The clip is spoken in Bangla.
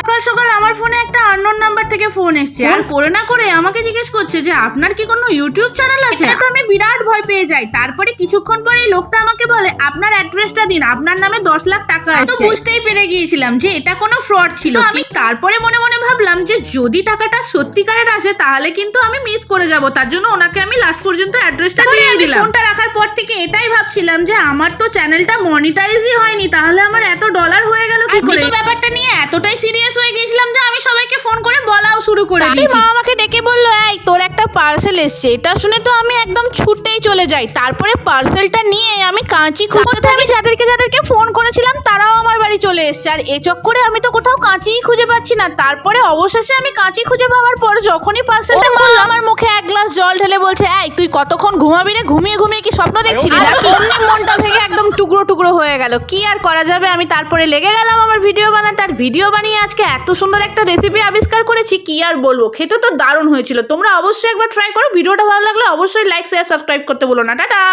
সকাল সকাল আমার ফোনে একটা আননোন নাম্বার থেকে ফোন এসেছে, আর করে না করে আমাকে জিজ্ঞেস করছে যে আপনার কি কোনো ইউটিউব চ্যানেল আছে। তো আমি বিরাট ভয় পেয়ে যাই। তারপরে কিছুক্ষণ পরে লোকটা আমাকে বলে আপনার অ্যাড্রেসটা দিন, আপনার নামে 10 লাখ টাকা আছে। তো বুঝতেই পেরে গিয়েছিলাম যে এটা কোনো ফ্রড ছিল। আমি তারপরে মনে মনে ভাবলাম যে যদি টাকাটা সত্যিকারের আসে তাহলে কিন্তু আমি মিস করে যাব, তার জন্য ওনাকে আমি লাস্ট পর্যন্ত অ্যাড্রেসটা দিয়ে দিলাম। ফোনটা রাখার পর থেকে এটাই ভাবছিলাম যে আমার তো চ্যানেলটা মনিটাইজই হয়নি, তাহলে আমার এত ডলার হয়ে গেল কি করে। ব্যাপারটা নিয়ে এতটাই সিরিয়াস হয়ে গিয়েছিলাম যে আমি সবাইকে ফোন করে বলাও শুরু করে দিয়েছি। মা আমাকে ডেকে বলল, এই তোর একটা পার্সেল এসেছে। এটা শুনে তো আমি একদম ছুটেই চলে যাই। তারপরে পার্সেলটা নিয়ে আমি কাঁচি খুঁজতে থাকি। যাদেরকে ফোন করেছিলাম তারাও আমার বাড়ি চলে এসেছে, আর এ চক্করে আমি তো কোথাও কাঁচিই খুঁজে পাচ্ছি না। তারপরে অবশেষে আমি কাঁচি খুঁজে পাওয়ার পর যখনই পার্সেলটা খুললাম, আমার মুখে এক গ্লাস জল ঢেলে বলছে, এই তুই কতক্ষণ ঘুমাবি রে? ঘুমিয়ে ঘুমিয়ে কি স্বপ্ন দেখছিলি নাকি? মনটা ভেঙে একদম টুকরো টুকরো হয়ে গেল। কি আর করা যাবে, আমি তারপরে লেগে গেলাম আমার ভিডিও বানাতে। আর ভিডিও বানিয়ে আজকে এত সুন্দর একটা রেসিপি আবিষ্কার করেছি, কি আর বলবো। খেতে তো দারুণ হয়েছিল। তোমরা অবশ্যই একবার ট্রাই করো। ভিডিওটা ভালো লাগলে অবশ্যই লাইক শেয়ার সাবস্ক্রাইব করতে বলো না। টাটা।